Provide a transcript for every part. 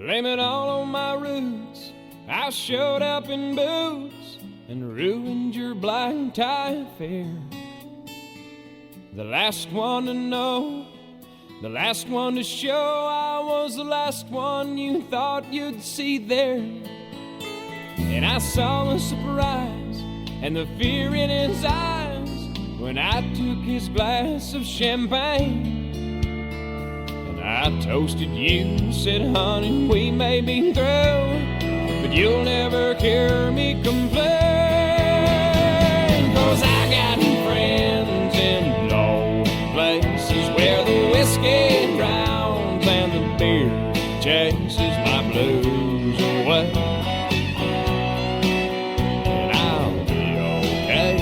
Blame it all on my roots. I showed up in boots and ruined your black tie affair. The last one to know, the last one to show, I was the last one you thought you'd see there. And I saw the surprise and the fear in his eyes when I took his glass of champagne. I toasted you, said, honey, we may be through, but you'll never hear me complain. 'Cause I got friends in low places where the whiskey drowns and the beer chases my blues away. And I'll be okay.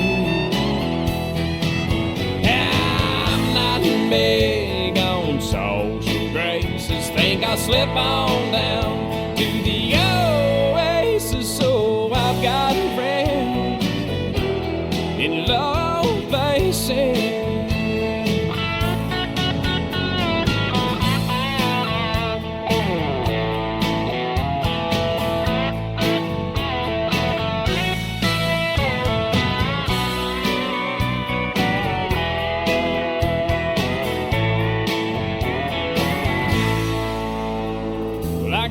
I'm not big on social graces, think I'll slip on down to the oasis. So I've got friends in low places.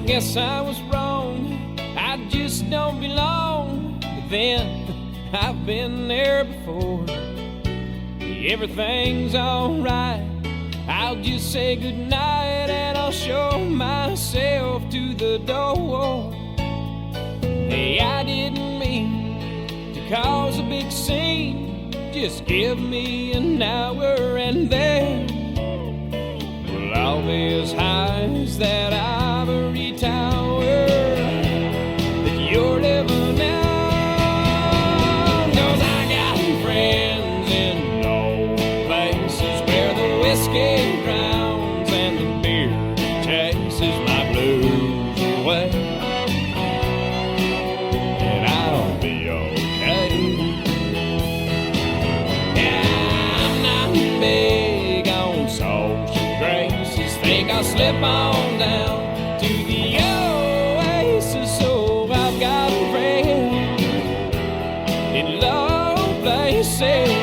Guess I was wrong, I just don't belong. But then I've been there before. Everything's alright, I'll just say goodnight and I'll show myself to the door. Hey, I didn't mean to cause a big scene, just give me an hour and then we'll all be as high as that ivory tower that you're living on. 'Cause I got friends in low places where the whiskey drowns and the beer chases my blues away. And I'll be okay. Yeah, I'm not big on social graces, think I'll slip on down to the oasis. So I've got friends in low places.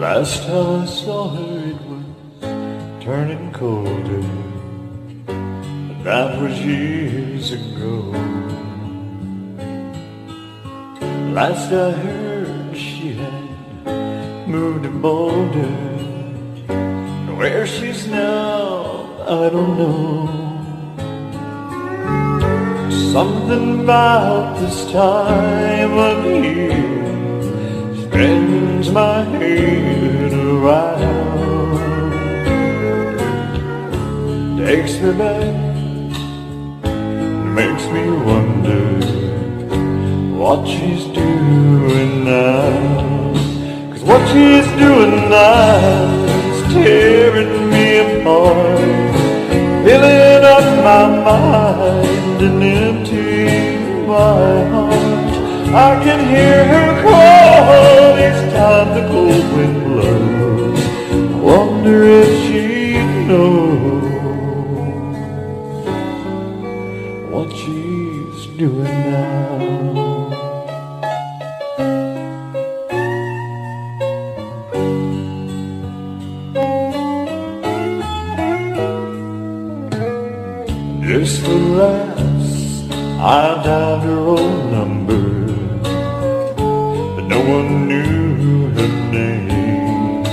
Last time I saw her it was turning colder, but that was years ago. Last I heard she had moved to Boulder, and where she's now I don't know. Something about this time of year spins my head around, takes me back makes me wonder what she's doing now. 'Cause what she's doing now is tearing me apart, filling up my mind and emptying my heart. I can hear her call each time the cold wind blows. I wonder if she knows what she's doing now. Just for laughs, I dialed her old number, but no one knew her name.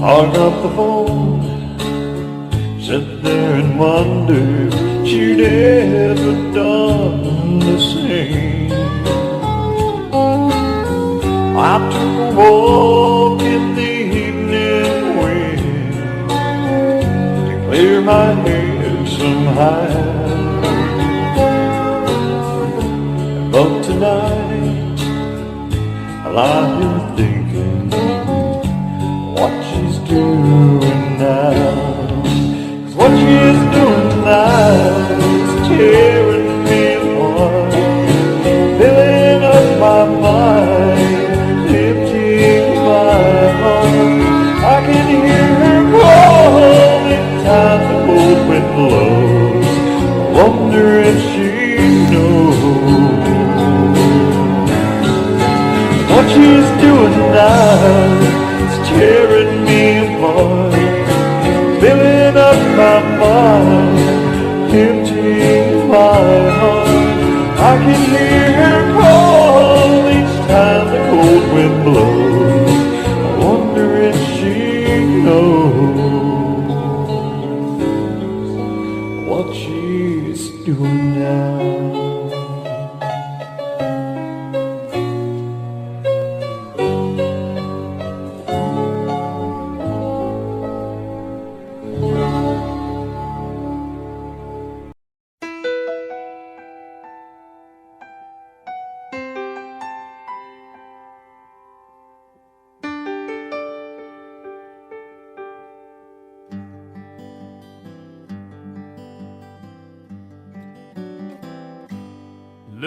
Hung up the phone, sat there and wondered she'd ever done the same. I took a walk in the evening wind to clear my head somehow. But tonight I lie here thinking what she's doing now. 'Cause what she's doing now is tearing me apart, filling up my mind, emptying my heart. I can hear her call each time the cold wind blows. I wonder if she knows what she's doing now is tearing me apart, filling up my mind, emptying my heart. I can hear her call each time the cold wind blows. I wonder if she knows what she's doing now.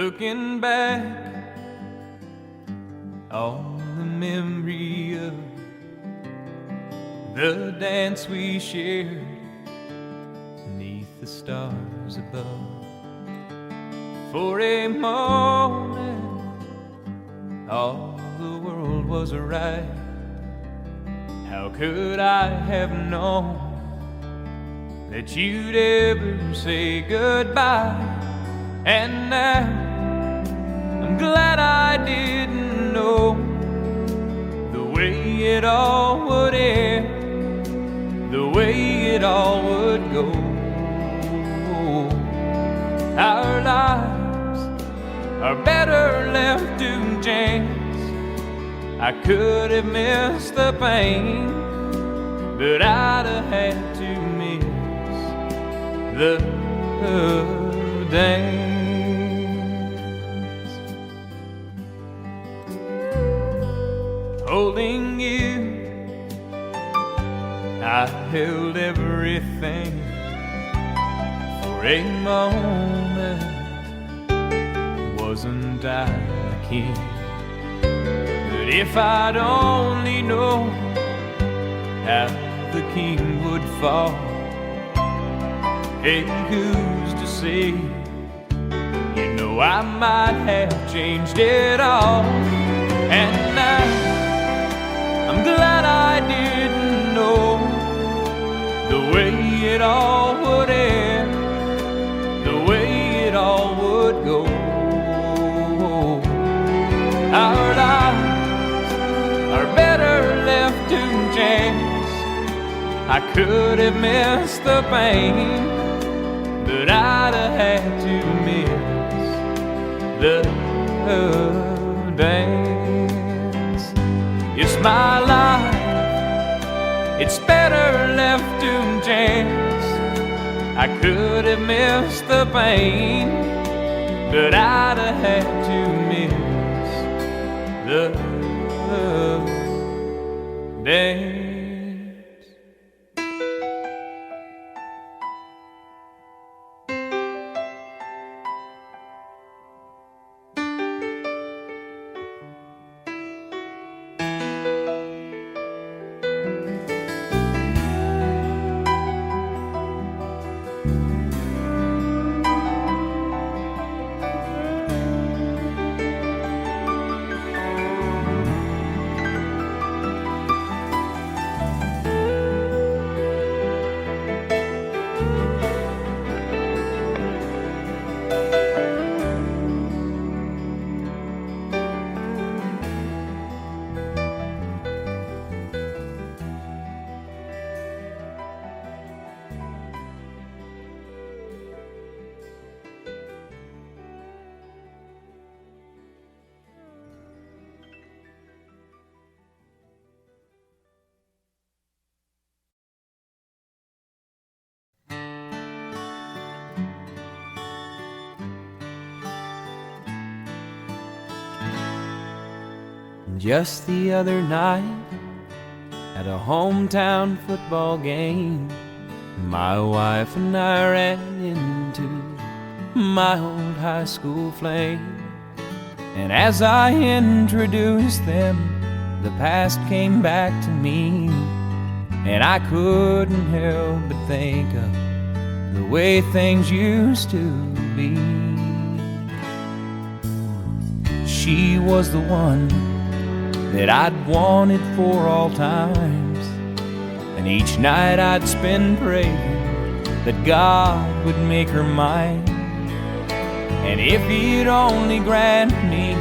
Looking back on the memory of the dance we shared beneath the stars above. For a moment, all the world was right. How could I have known that you'd ever say goodbye? And now I'm glad I didn't know the way it all would end, the way it all would go. Our lives are better left to chance. I could have missed the pain, but I'd have had to miss the dance. Holding you, I held everything for a moment. Wasn't I the king? But if I'd only known how the king would fall, hey, who's to say? You know I might have changed it all. And now I'm glad I didn't know the way it all would end, the way it all would go. Our lives are better left to chance. I could have missed the pain, but I'd have had to miss the dance. It's my life, it's better left to chance. I I could have missed the pain, but I'd have had to miss the dance. Just the other night, at a hometown football game, my wife and I ran into my old high school flame. And as I introduced them, the past came back to me, and I couldn't help but think of the way things used to be. She was the one that I'd wanted for all times, and each night I'd spend praying that God would make her mine. And if He'd only grant me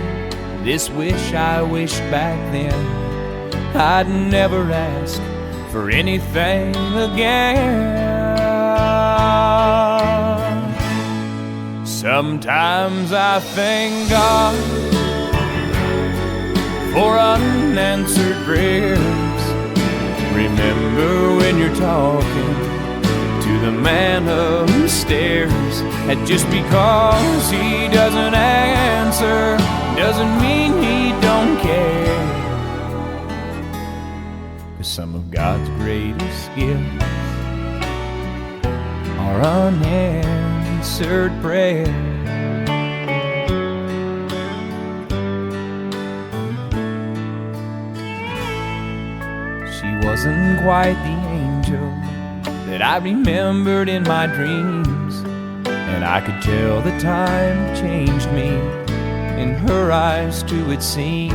this wish I wished back then, I'd never ask for anything again. Sometimes I thank God for unanswered prayers. Remember when you're talking to the man upstairs, that just because he doesn't answer doesn't mean he don't care. 'Cause some of God's greatest gifts are unanswered prayers. Wasn't quite the angel that I remembered in my dreams, and I could tell the time changed me. In her eyes too it seemed.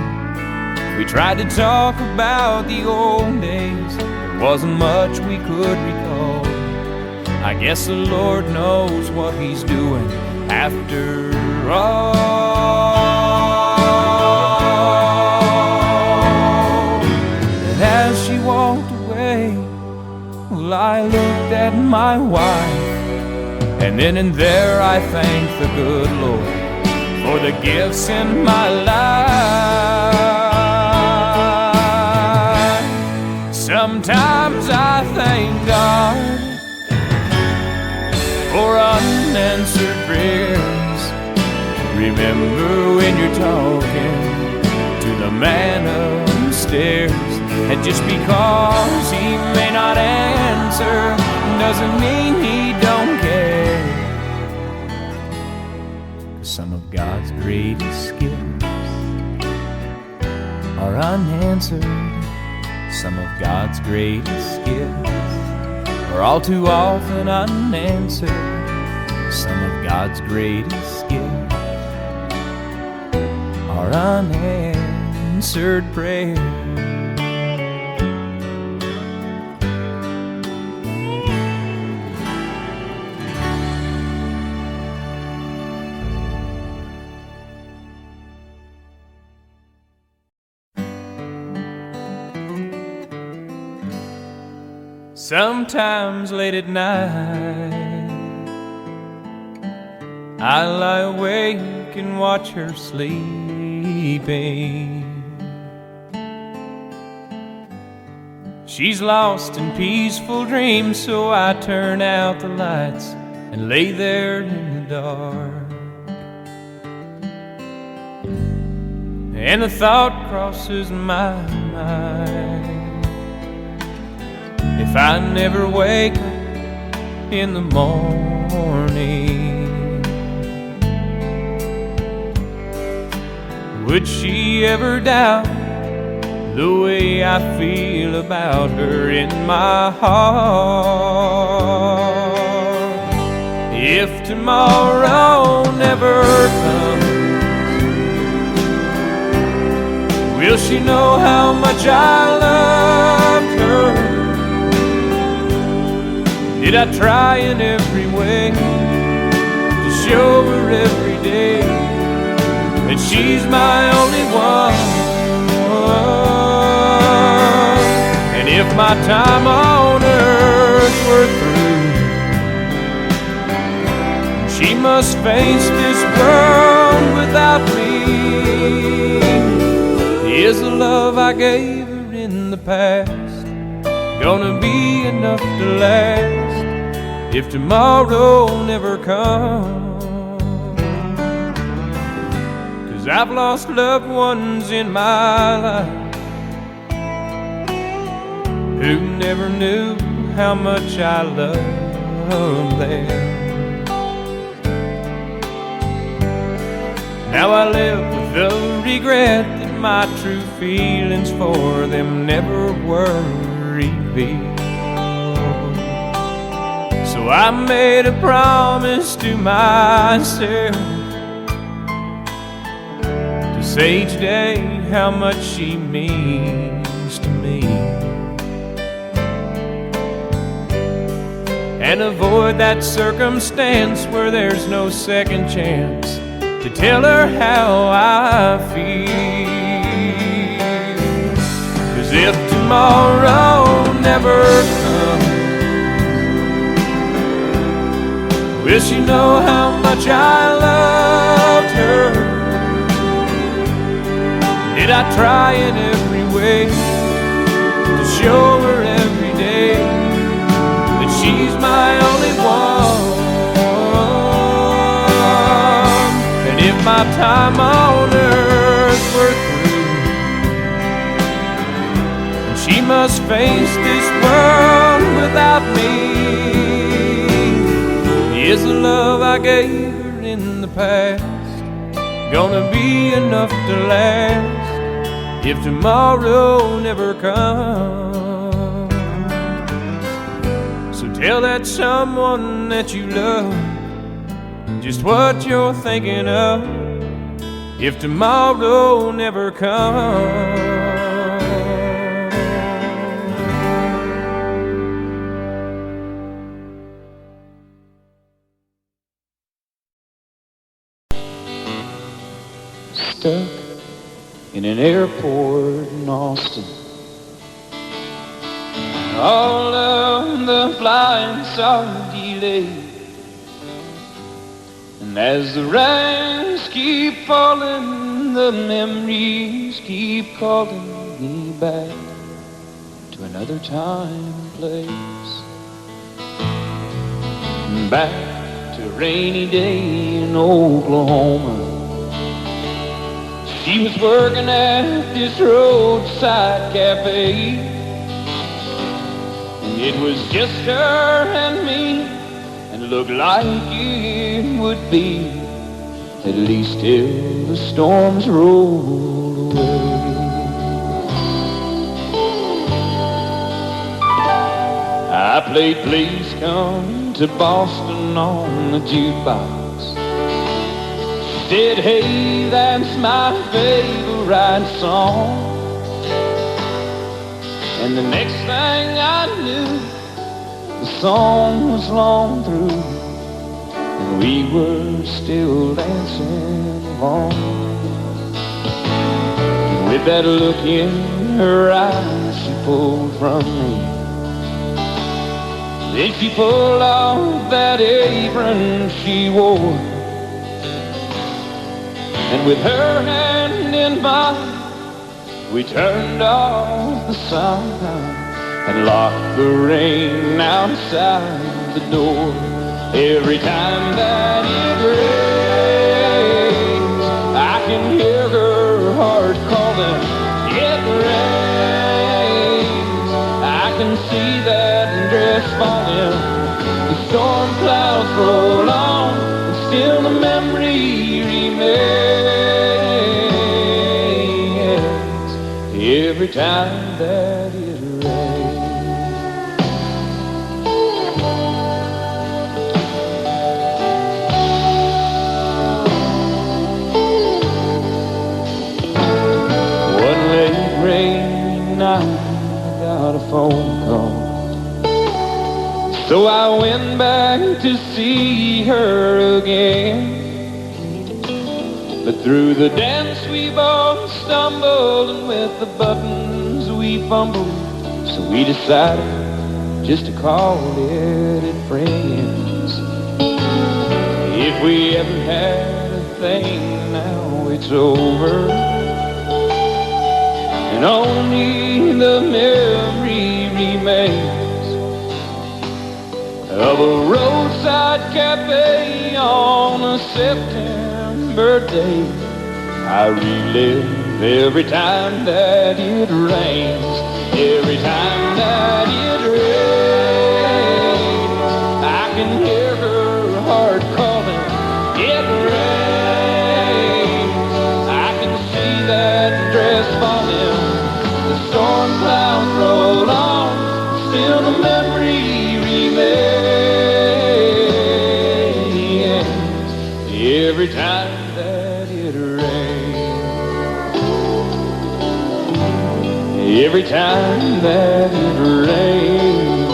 We tried to talk about the old days, there wasn't much we could recall. I guess the Lord knows what He's doing after all. As she walked away, well, I looked at my wife, and then and there I thanked the good Lord for the gifts in my life. Sometimes I thank God for unanswered prayers. Remember when you're talking to the man upstairs, and just because he may not answer doesn't mean he don't care. 'Cause some of God's greatest gifts are unanswered. Some of God's greatest gifts are all too often unanswered. Some of God's greatest gifts are unanswered prayers. Sometimes late at night, I lie awake and watch her sleeping. She's lost in peaceful dreams, so I turn out the lights and lay there in the dark. And the thought crosses my mind, if I never wake up in the morning, would she ever doubt the way I feel about her in my heart? If tomorrow never comes, will she know how much I loved her? Did I try in every way to show her every day that she's my only one? And if my time on earth were through, she must face this world without me, is the love I gave her in the past gonna be enough to last if tomorrow never comes? 'Cause I've lost loved ones in my life who never knew how much I loved them. Now I live with the regret that my true feelings for them never were revealed. So I made a promise to myself to say each day how much she means to me, and avoid that circumstance where there's no second chance to tell her how I feel. 'Cause if tomorrow never comes, will she know how much I loved her? Did I try in every way to show her every day that she's my only one? And if my time on earth were through, and she must face this world without me, is the love I gave her in the past gonna be enough to last if tomorrow never comes? So tell that someone that you love just what you're thinking of if tomorrow never comes. Stuck in an airport in Austin, all of the flights are delayed, and as the rains keep falling, the memories keep calling me back to another time and place, back to a rainy day in Oklahoma. She was working at this roadside cafe, and it was just her and me, and looked like it would be, at least till the storms rolled away. I played Please Come to Boston on the jukebox. Said, hey, that's my favorite song. And the next thing I knew, the song was long through, and we were still dancing along. And with that look in her eyes, she pulled from me. Then she pulled off that apron she wore, and with her hand in mine, we turned off the sign and lock the rain outside the door. Every time that it rains, I can hear her heart calling. It rains, I can see that dress falling. The storm clouds roll on, and still the memory remains. Every time that it rains. One late rainy night, I got a phone call. So I went back to see her again. But through the dance we both stumbled, and with the buttons we fumbled. So we decided just to call it friends. If we ever had a thing, now it's over, and only the memory remains of a roadside cafe on a September day. I relive every time that it rains. Every time that it rains, I can hear her heart calling. It rains, I can see that dress falling. The storm clouds roll on, still the memory remains. Every time that it rains, every time that it rains,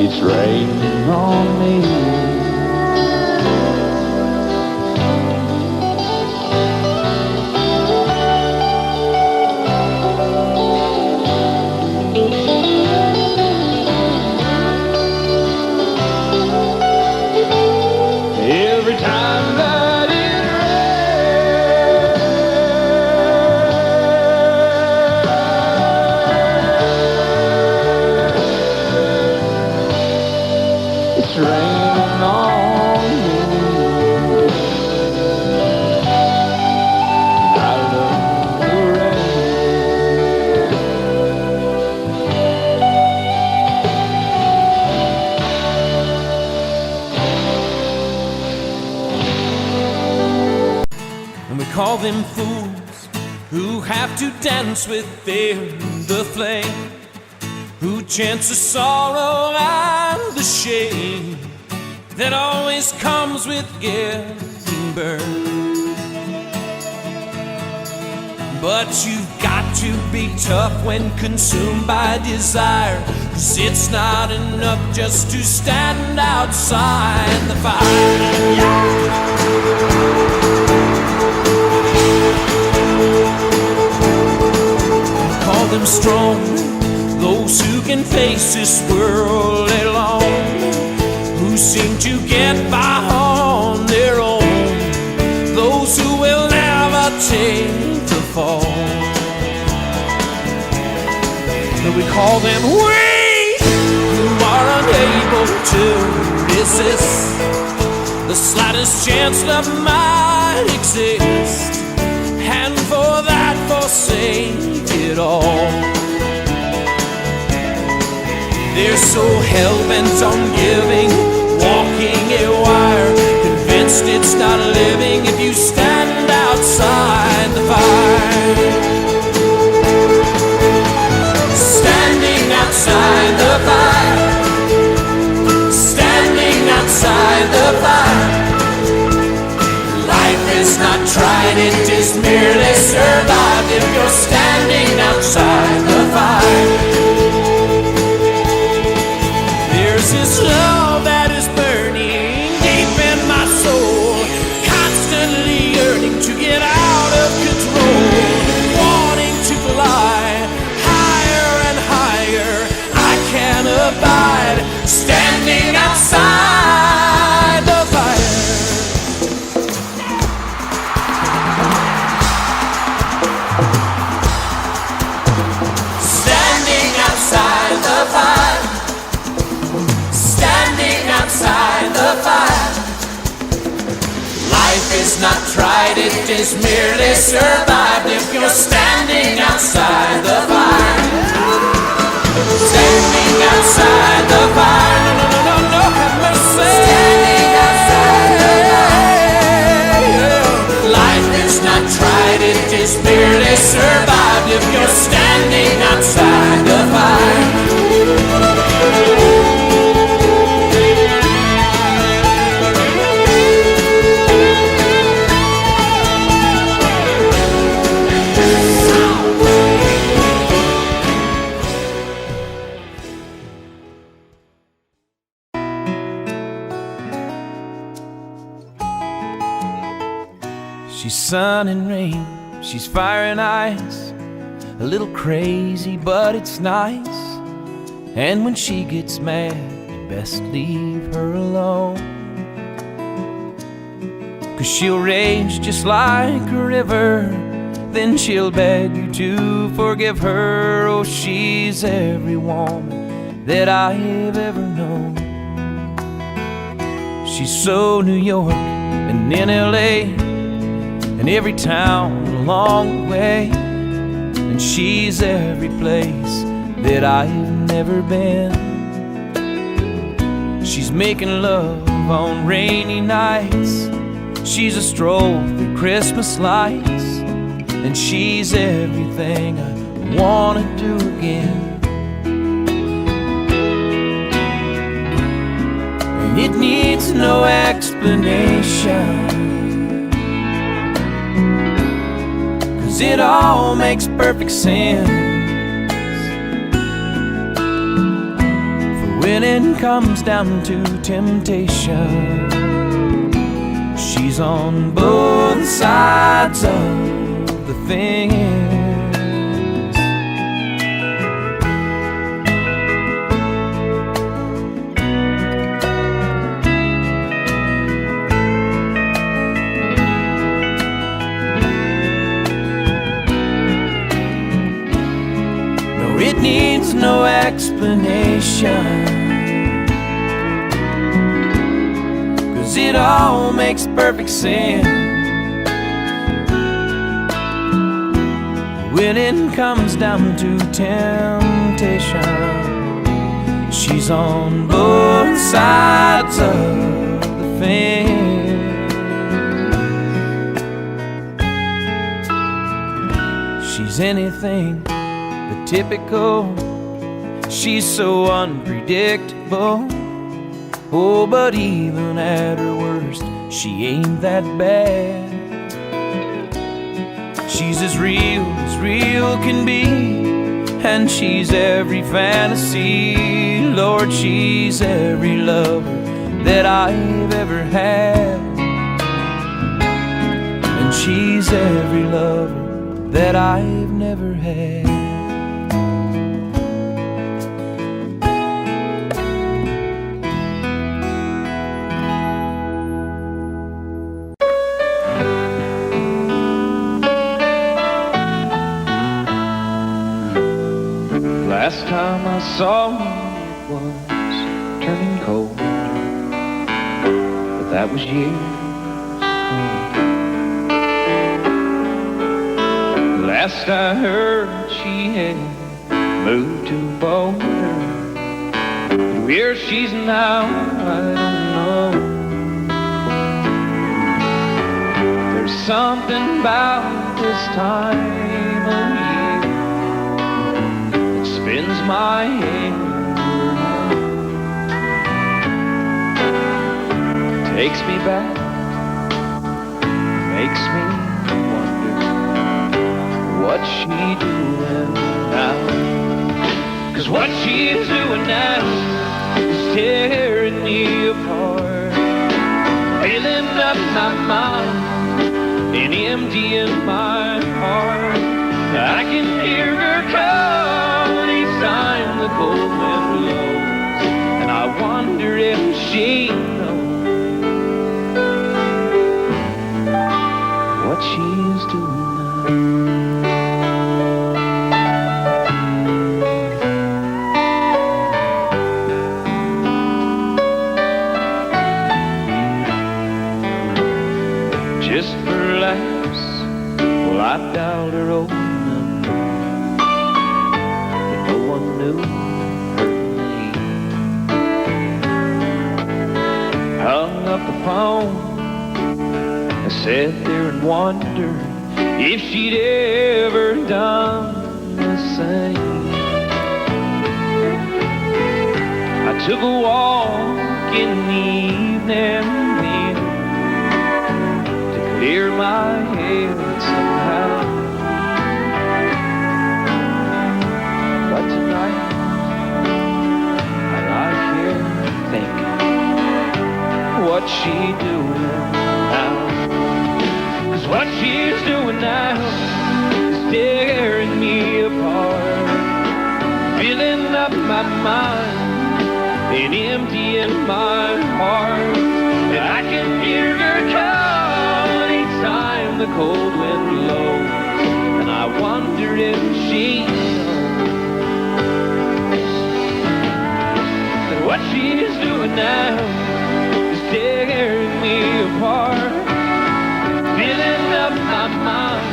it's raining on me. Every time that it rains, it's raining on me. I love the rain. And we call them fools who have to dance with the flame, who chance the sorrow and the shame that always comes with getting burned. But you've got to be tough when consumed by desire, 'cause it's not enough just to stand outside the fire. Call them strong, those who can face this world alone, who seem to get by on their own, those who will never take the fall. But we call them weak, who are unable to resist the slightest chance love might exist, and for that forsake it all. They're so hell-bent on giving, walking a wire, convinced it's not living if you stand outside the fire. Standing outside the fire, standing outside the fire. Life is not tried, it is merely survived if you're standing outside the fire. There's this love tried it, is merely survived if you're standing outside the fire. Standing outside the fire. No, no, no, no, no, have mercy. Standing outside the fire. Life is not tried, it is merely survived if you're standing outside the fire. She's sun and rain, she's fire and ice, a little crazy but it's nice. And when she gets mad, you best leave her alone, 'cause she'll rage just like a river, then she'll beg you to forgive her. Oh, she's every woman that I've ever known. She's so New York and in LA and every town along the way, and she's every place that I've never been. She's making love on rainy nights, she's a stroll through Christmas lights, and she's everything I wanna do again. And it needs no explanation, it all makes perfect sense. For when it comes down to temptation, she's on both sides of the fence. It needs no explanation, 'cause it all makes perfect sense. When it comes down to temptation, she's on both sides of the fence. She's anything but typical, she's so unpredictable. Oh, but even at her worst, she ain't that bad. She's as real can be, and she's every fantasy. Lord, she's every lover that I've ever had, and she's every lover that I've never had. Last time I saw her, it was turning cold, but that was years ago. Last I heard, she had moved to Boulder. Where she's now, I don't know. There's something about this time of year that spins my head around, takes me back, makes me wonder what's she doing now. 'Cause what she's doing now is tearing me apart, filling up my mind and emptying my heart. I can hear her call each time the cold wind blows, and I wonder if she knows what she's doing now. Just for a I dialed her old number, but no one knew her name. Hung up the phone, I sat there and wondered if she'd ever done the same. I took a walk in the evening wind to clear my head somehow. But tonight I lie here thinking, what's she doing now? 'Cause what she's doing now is tearing me apart, filling up my mind and emptying my heart. And I can hear her call each time the cold wind blows, and I wonder if she knows that what she's doing now is tearing me apart, filling up my mind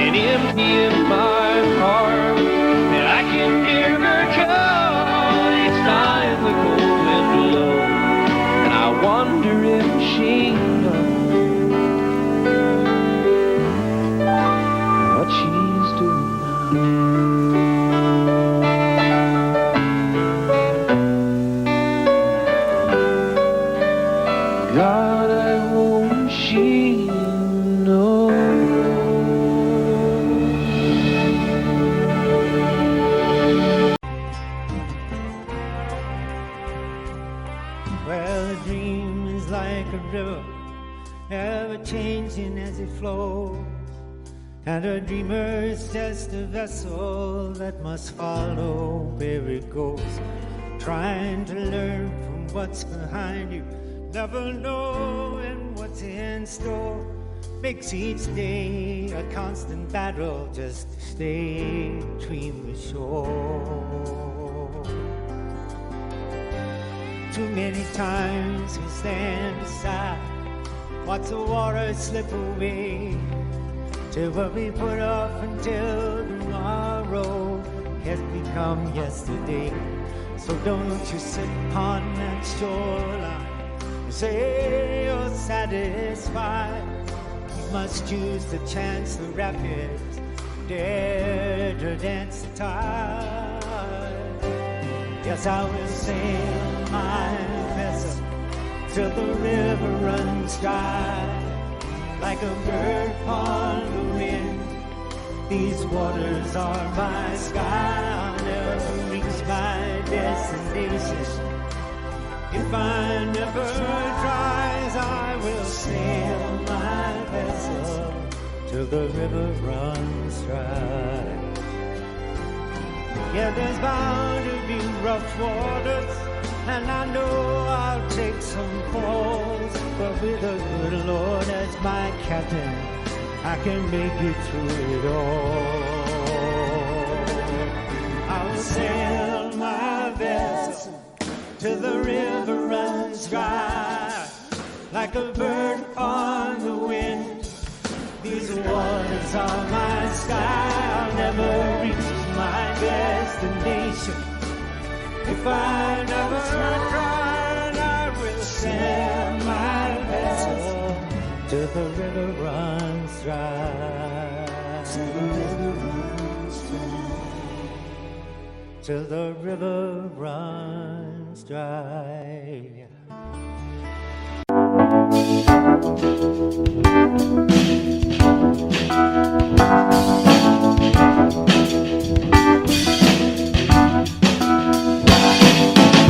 and emptying my heart. And I can hear her call each time the cold wind blows, and I wonder if she knows what she's doing now. God, I hope she knows. Well, a dream is like a river, ever changing as it flows. And a dreamer is just a vessel that must follow where it goes. Trying to learn from what's behind you, never knowing what's in store. Makes each day a constant battle just to stay between the shore. Too many times we stand aside, watch the water slip away, till what we put off until tomorrow has become yesterday. So don't you sit upon that shoreline and say you're satisfied. You must choose to chance the rapids, dare to dance the tide. Yes, I will sail my vessel till the river runs dry. Like a bird upon the wind, these waters are my sky. I'll never reach my destination if I never tries. I will sail my vessel till the river runs dry. Yeah, there's bound to be rough waters, and I know I'll take some falls, but with the good Lord as my captain, I can make it through it all. I'll sail my vessel till the river runs dry. Like a bird on the wind, these waters are my sky. I'll never reach my destination if I never try. And I will sail my vessel till the river runs dry. Till the river runs dry. Till the river runs dry.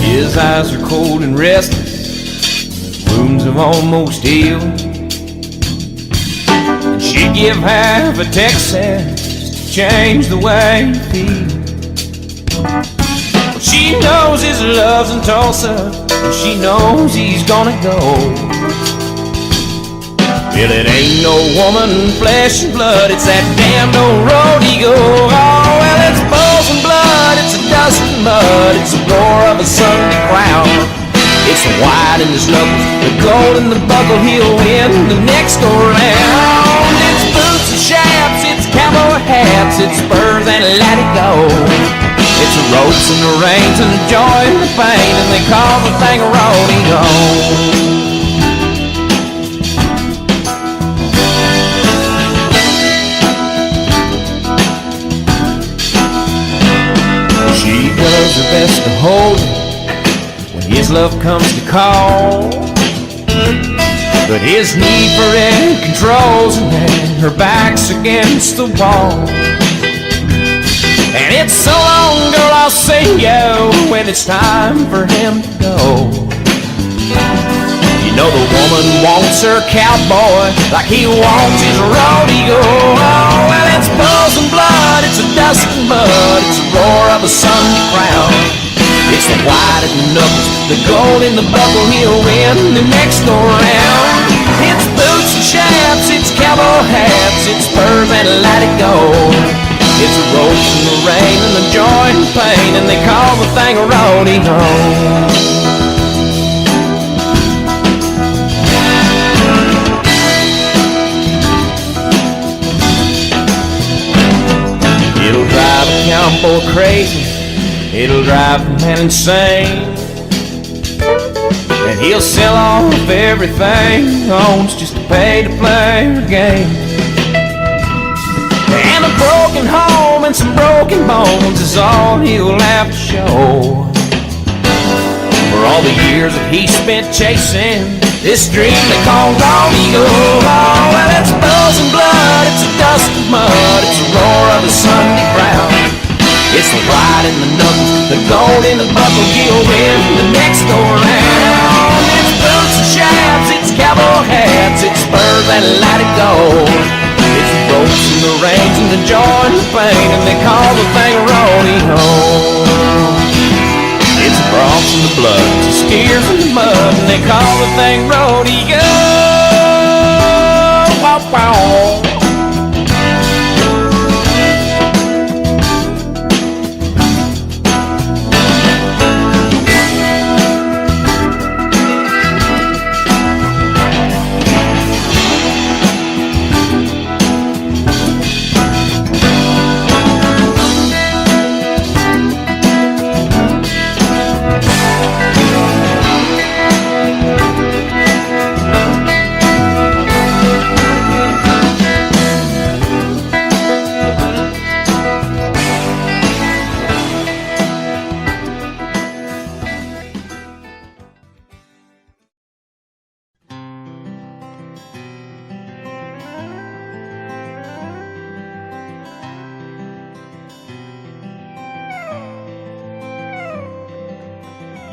His eyes are cold and restless, his wounds have almost healed. And she'd give half a Texas to change the way he feels. Well, she knows his love's in Tulsa, and she knows he's gonna go. Well, it ain't no woman, flesh and blood, it's that damned old road he go. Oh, well, it's bulls and blood, it's a dust and mud, it's the roar of a Sunday crowd. It's the white in his knuckles, the gold in the buckle, he'll win the next go round. It's boots and shaft, hats, its spurs, and let it go. It's the ropes and the reins and the joy and the pain, and they call the thing a rodeo. She does her best to hold him when his love comes to call, but his need for it controls her, and her back's against the wall. And it's so long, girl, I'll say yo when it's time for him to go. You know the woman wants her cowboy like he wants his rodeo. Oh, well, it's bulls and blood, it's a dust and mud, it's the roar of a Sunday crowd. It's the white and the knuckles, the gold in the buckle, he'll win the next go round. It's boots and chaps, it's cowboy hats, it's spurs and let it go. It's the ropes and the rain and the joy and pain, and they call the thing a rodeo. It'll drive a cowboy crazy, it'll drive a man insane, and he'll sell off everything he owns just to pay to play the game. And a broken home and some broken bones is all he'll have to show for all the years that he spent chasing this dream they call rodeo. Oh, well, it's bulls and blood, it's a dust of mud, it's the roar of a Sunday crowd. It's the white and the knuckles, the gold in the buckle, he'll win the next go round. It's boots and chaps, it's cowboy hats, it's spurs and let it go. It's the ropes and the reins and the joy and the pain, and they call the thing a rodeo. It's the broncs and the blood, the steers and the mud, and they call the thing rodeo. Wow, wow.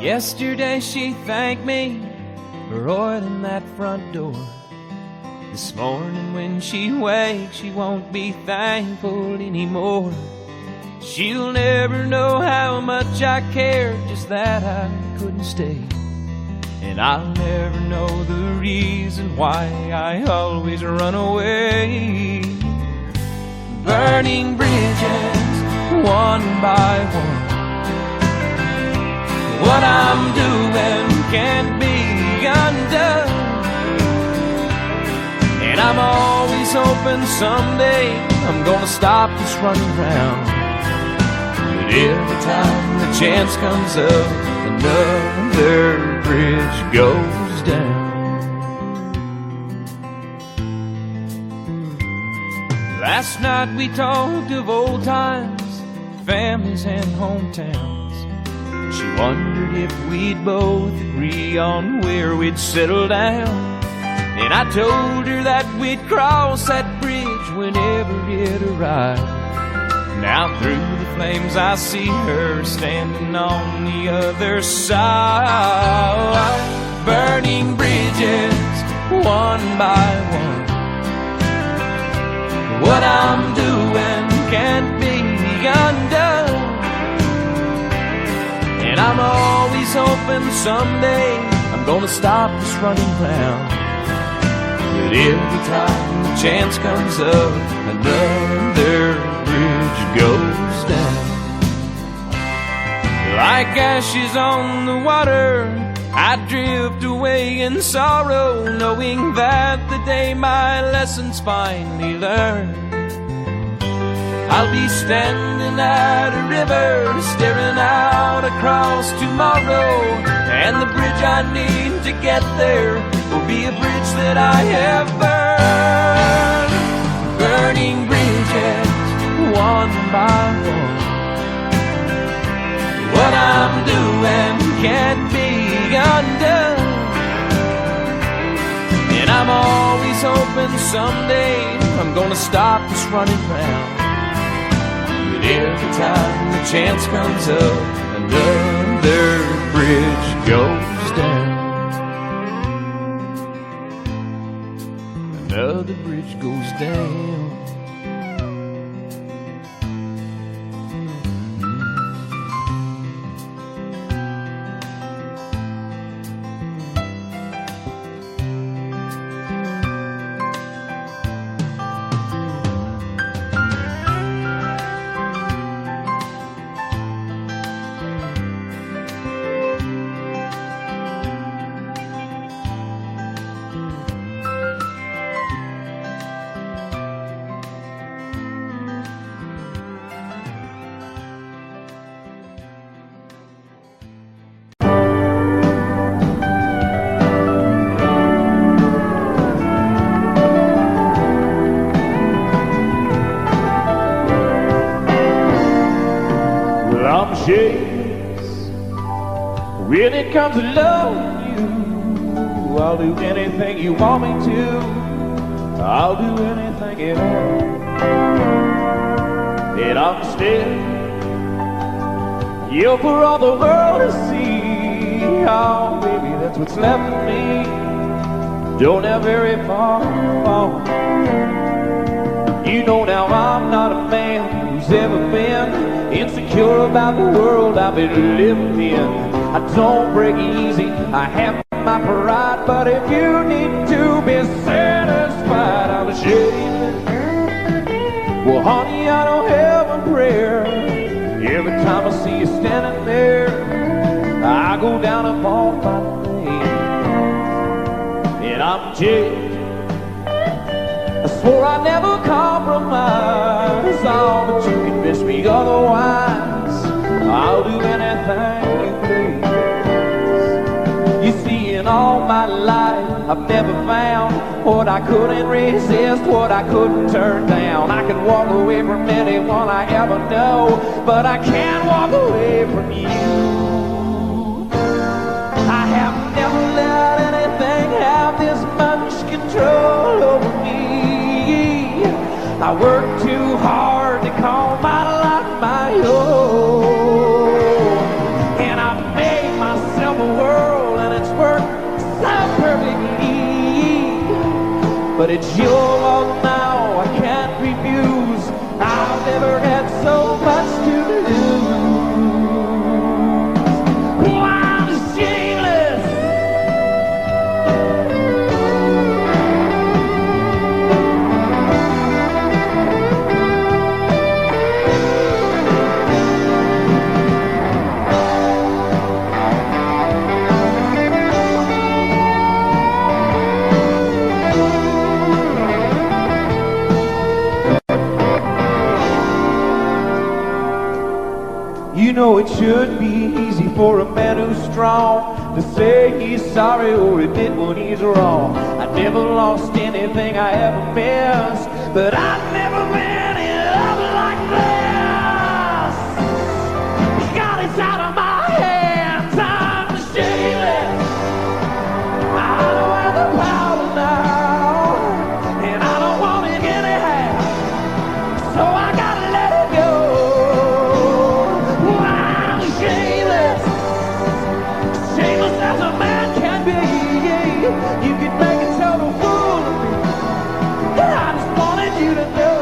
Yesterday she thanked me for oiling that front door. This morning when she wakes, she won't be thankful anymore. She'll never know how much I cared, just that I couldn't stay. And I'll never know the reason why I always run away. Burning bridges, one by one. What I'm doing can't be undone, and I'm always hoping someday I'm gonna stop this running round. But every time the chance comes up, another bridge goes down. Last night we talked of old times, families and hometowns. She wondered if we'd both agree on where we'd settle down. And I told her that we'd cross that bridge whenever it arrived. Now through the flames I see her standing on the other side. Burning bridges, one by one. What I'm doing can't be undone, and I'm always hoping someday I'm gonna stop this running round. But every time the chance comes up, another bridge goes down. Like ashes on the water, I drift away in sorrow, knowing that the day my lesson's finally learned, I'll be standing at a river, staring out across tomorrow. And the bridge I need to get there will be a bridge that I have burned. Burning bridges, one by one. What I'm doing can't be undone. And I'm always hoping someday I'm gonna stop this running round. But every time the chance comes up, another bridge goes down. Another bridge goes down. When it comes to loving you, I'll do anything you want me to. I'll do anything at all. And I'm still, you for all the world to see. Oh, baby, that's what's left of me. Don't have very far to fall. You know now I'm not a man who's ever been insecure about the world I've been living in. I don't break easy, I have my pride, but if you need to be satisfied, I'm ashamed. Well, honey, I don't have a prayer. Every time I see you standing there, I go down upon my knees. And I'm jaded. I swore I'd never compromise. Oh, but you convinced me otherwise. I'll do anything you please. You see, in all my life, I've never found what I couldn't resist, what I couldn't turn down. I can walk away from anyone I ever know, but I can't walk away from you. I have never let anything have this much control over me. I work too hard to call my life my own. And I've made myself a world and it's worked so perfectly. But it's your world now, I can't refuse. I've never had so much to lose. Oh, I'm shameless. You know it should be easy for a man who's strong to say he's sorry or admit when he's wrong. I never lost anything I ever missed, but I've never been in love like this. God, it's out of my hands, I'm shameless. I don't have the power now, and I don't want it anyhow, so I gotta let it go. As a man can be, you can make a total fool of me. I just wanted you to know.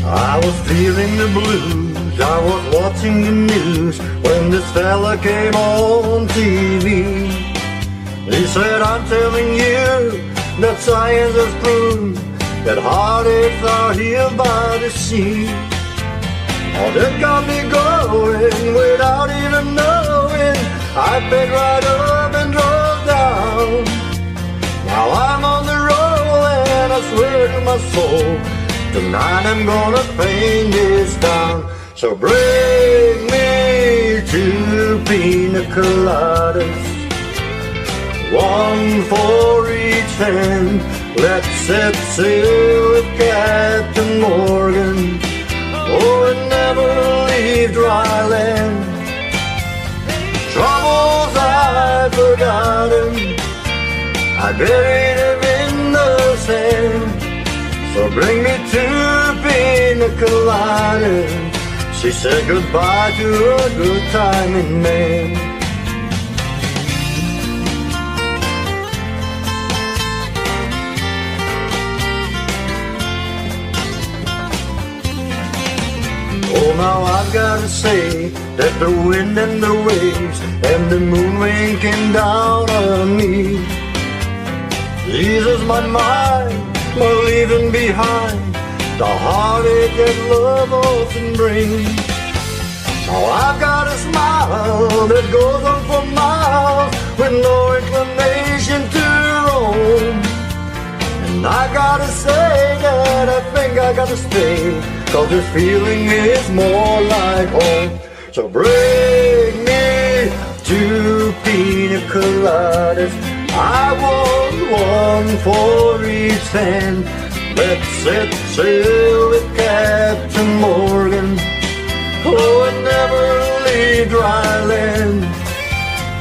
I was feeling the blues, I was watching the news when this fella came on TV. He said, I'm telling you that science has proved that heartaches are here by the sea. Oh, they got me going paid right up and drove down. Now I'm on the roll and I swear to my soul, tonight I'm gonna paint this town. So bring me 2 pina coladas, 1 for each hand. Let's set sail with Captain Morgan, oh, and never leave dry land. Troubles I've forgotten, I buried him in the sand. So bring me 2 pina coladas. She said goodbye to a good timing man. Oh, now I've gotta say that the wind and the waves and the moon winking down on me eases my mind, my leaving behind the heartache that love often brings. Now I've got a smile that goes on for miles with no inclination to roam. And I gotta say that I think I gotta stay, 'cause this feeling is more like home. So bring me 2 pina coladas, I want 1 for each hand. Let's set sail with Captain Morgan, oh, and never leave dry land.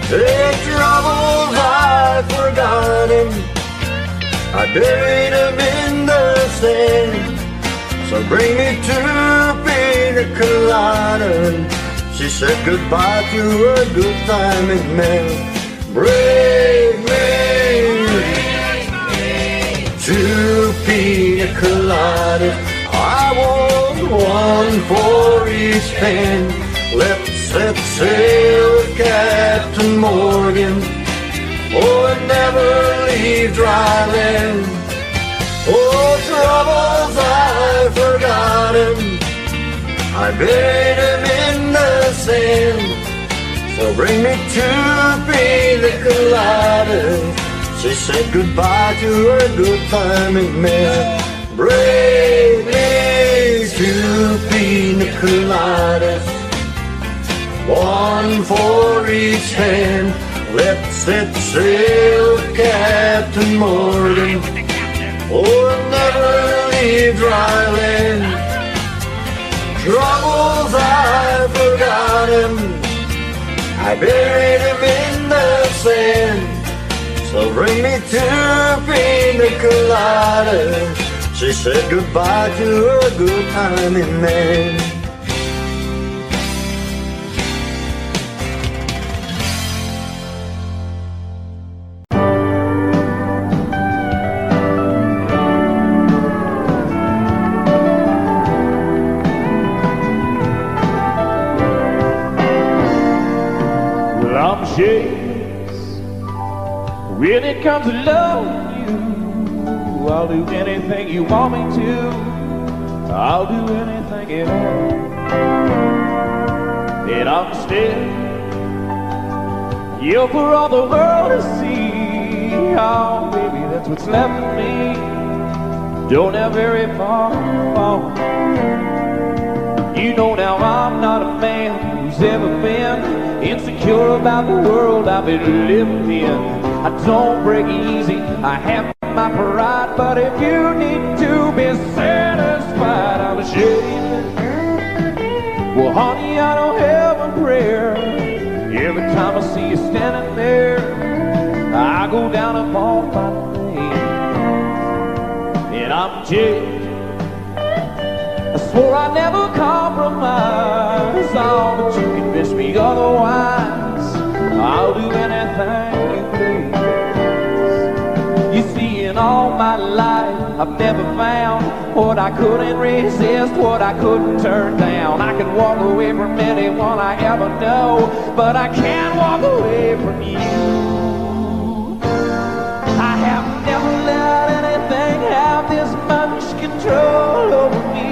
The troubles I've forgotten, I buried them in the sand. So bring me 2 pina coladas. She said goodbye to a good timing man. Bring me 2 pina coladas, I want 1 for each hand. Let's set sail with Captain Morgan, oh, and never leave dry land. Oh, troubles I've forgotten, I buried them in the sand. So bring me 2 pina coladas. She said goodbye to a good timing man. Bring me 2 pina coladas, 1 for each hand. Let's set sail with Captain Morgan, oh, never leave dry land. Troubles I've forgotten, I buried him in the sand. So bring me 2 pina coladas. She said goodbye to a good timing man. Well, I'm jealous when it comes to loving you. I'll do anything you want me to. I'll do anything at all. And I'm still you for all the world to see. Oh, baby, that's what's left of me. Don't have very far to fall. You know now I'm not a man who's ever been insecure about the world I've been living in. I don't break easy, I have my pride, but if you need to be satisfied, I'm ashamed. Well, honey, I don't have a prayer. Every time I see you standing there, I go down upon my knees. And I'm jaded, I swore I'd never compromise. Oh, but you convinced me otherwise. I'll do anything you please. You see, in all my life, I've never found what I couldn't resist, what I couldn't turn down. I can walk away from anyone I ever know, but I can't walk away from you. I have never let anything have this much control over me.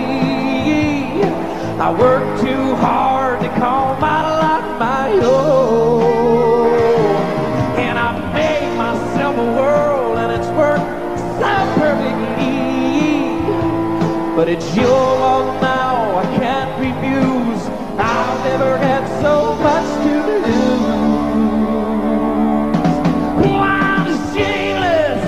I work too hard to call my life my own. it's your world now, I can't refuse. I've never had so much to lose. Oh, I'm shameless.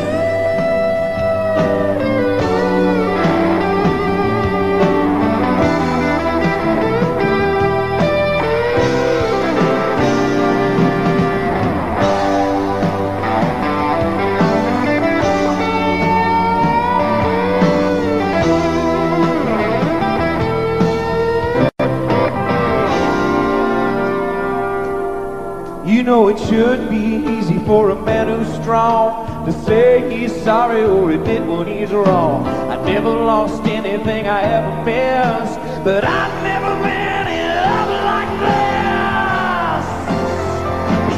You know it should be easy for a man who's strong to say he's sorry or admit when he's wrong. I never lost anything I ever missed, but I've never been in love like this.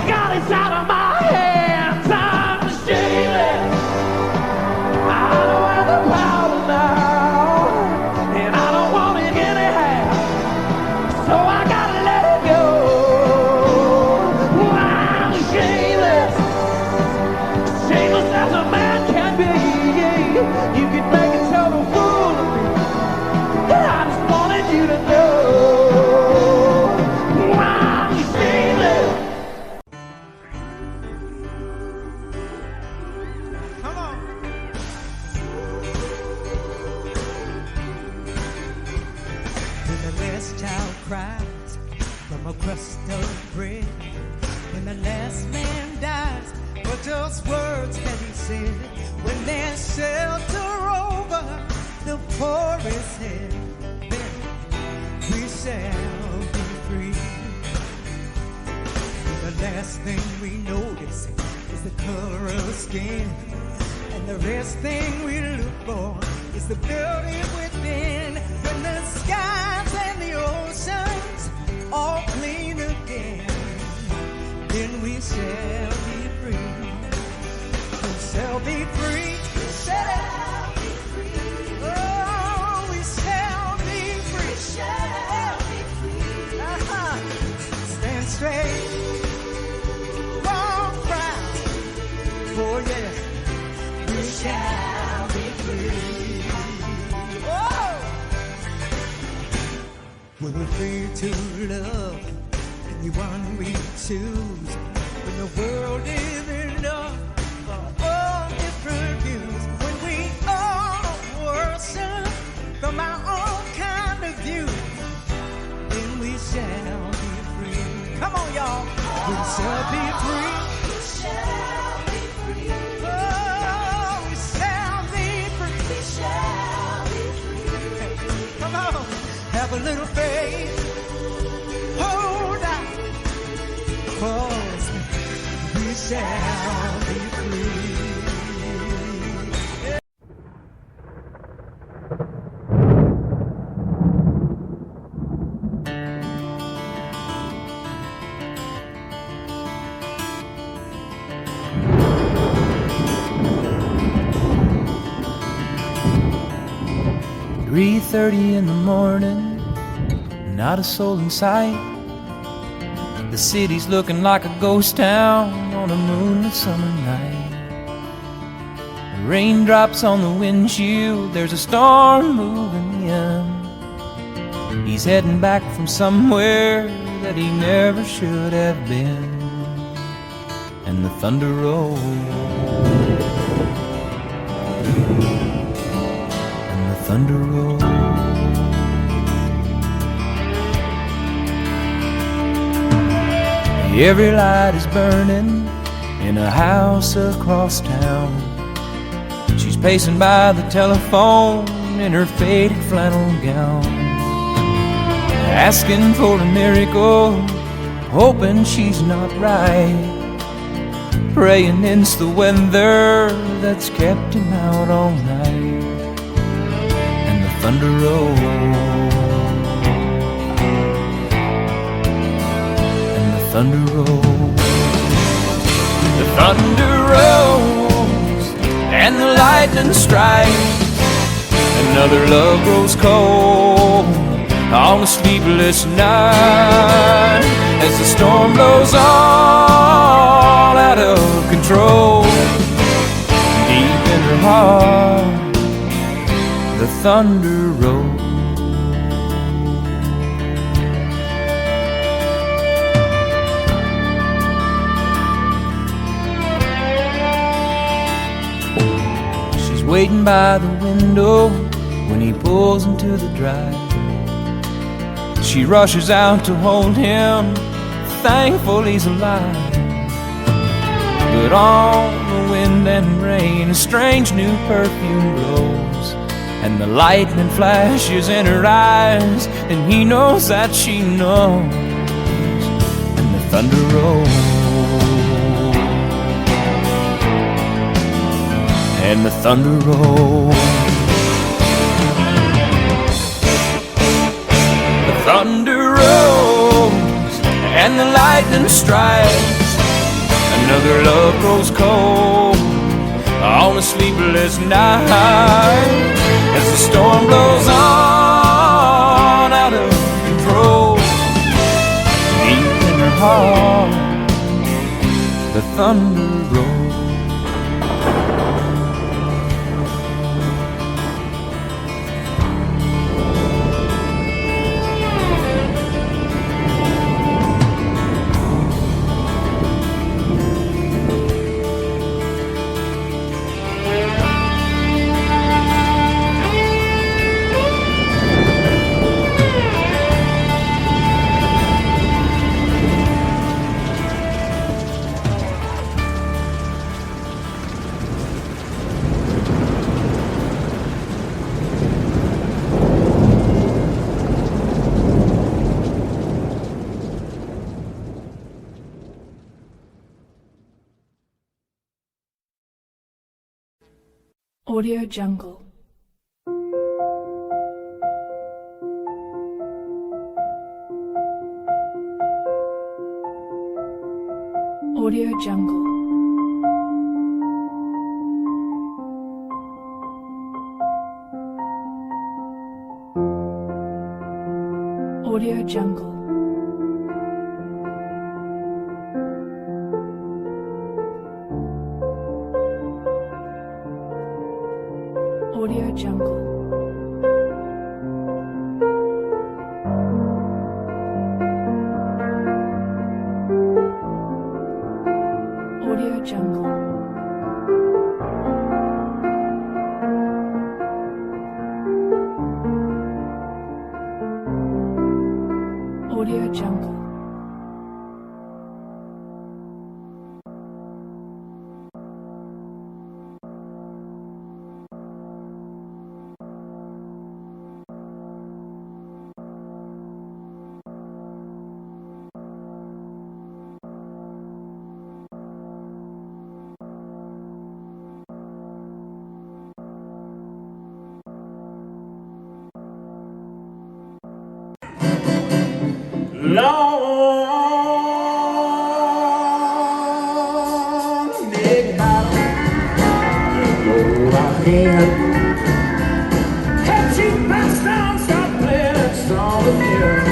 God, it's out of my hands. I'm shameless. I don't have the power now, and I don't want it anyhow, so I gotta let it go. Shameless as a man can be. You can make a total fool of me. I just wanted you to know I'm shameless. Come on. When the last child cries from a crust of bread, when the last man dies, what those words can he say? When there's shelter over the poorest head, then we shall be free. The last thing we notice is the color of skin, and the rest thing we look for is the beauty within. When the skies and the oceans all clean again, then we shall be free. We shall be free. We shall be free. Oh, we shall be free. We shall be free. Stand straight. Walk right. Oh, yeah. We shall be free. Oh! When we're free to love anyone we choose, when the world is enough for all different views, when we all worship from our own kind of view, then we shall be free. Come on, y'all. We shall be free. We shall be free. Oh, we shall be free. We shall be free. Come on. Have a little faith. Hold on. Cause we shall be free. 3:30 in the morning, not a soul in sight. The city's looking like a ghost town on a moonlit summer night. The raindrops on the windshield, there's a storm moving in. He's heading back from somewhere that he never should have been. And the thunder rolls, and the thunder rolls. Every light is burning in a house across town. She's pacing by the telephone in her faded flannel gown, asking for a miracle, hoping she's not right, praying it's the weather that's kept him out all night. And the thunder rolls, and the thunder rolls. The thunder rolls, and the lightning strikes. Another love grows cold on a sleepless night, as the storm blows all out of control. Deep in her heart, the the thunder rolls. She's waiting by the window when he pulls into the drive. She rushes out to hold him, thankful he's alive. But on the wind and rain, a strange new perfume blows, and the lightning flashes in her eyes, and he knows that she knows, and the thunder rolls, and the thunder rolls. The thunder rolls, and the lightning strikes. Another love grows cold on a sleepless night, as the storm blows on out of control. Deep in her heart, the thunder rolls. Audio Jungle. Audio Jungle. Audio Jungle. Audio Jungle. Audio Jungle. Audio Jungle. Long big bottle to go out in. Head cheek back down, stop playing song again.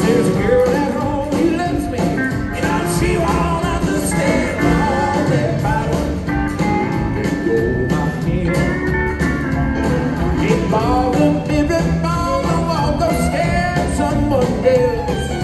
There's a girl at home who loves me, and she won't understand. Long big bottle to go out in. Big ball and baby ball, I walk those stairs on Mondays.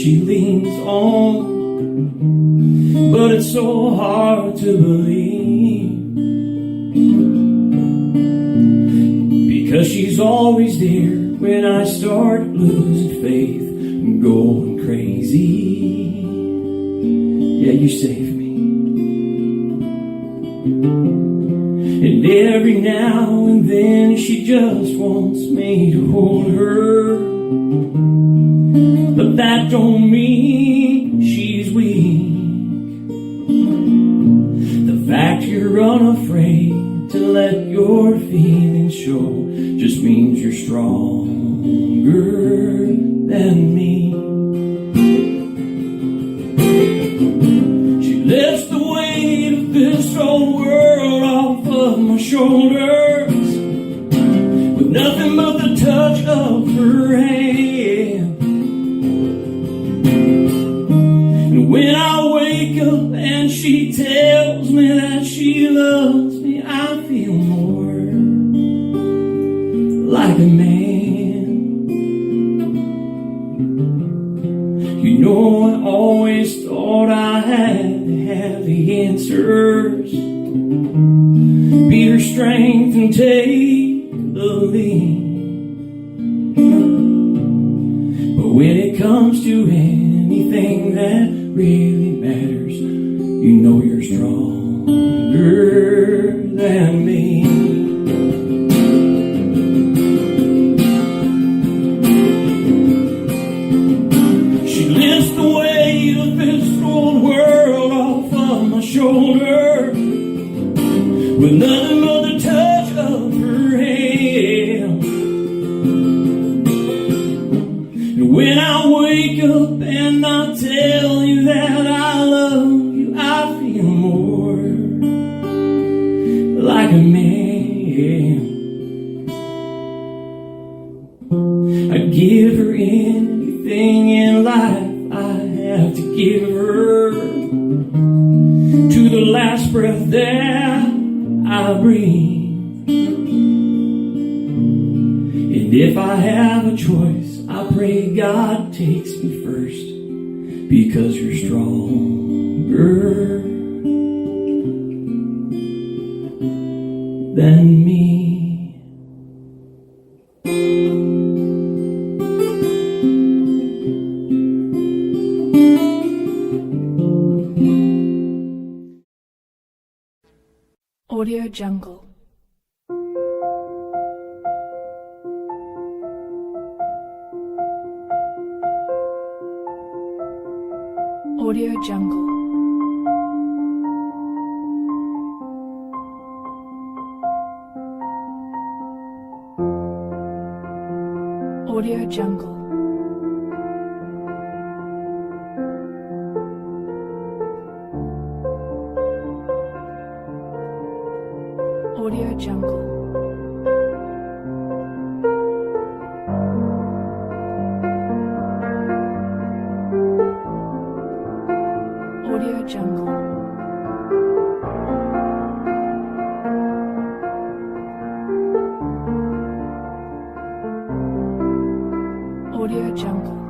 she leans on, but it's so hard to believe, because she's always there when I start losing faith and going crazy. Yeah, you save me. And every now and then she just wants me to hold her, but that don't mean she's weak. The fact you're unafraid to let your feelings show just means you're stronger than me. She lifts the weight of this whole world off of my shoulders with nothing but the touch of her hand. And when I wake up and she tells me that she loves me, I feel more like a man. You know, I always thought I had to have the answers, be her strength and take the lead. But when it comes to anything that really matters, you know you're stronger than me. She lifts the weight of this whole world off of my shoulder with nothing but the touch of her hand. And when I wake up and I tell you that I love you, I feel more like a man. I'd give her anything in life I have to give her, to the last breath that I breathe. And if I have a choice, I pray God takes me first, because you're stronger than me. Audio Jungle. Audio Jungle. Audio Jungle. Audio Jungle. Audio Jungle. Audio Jungle.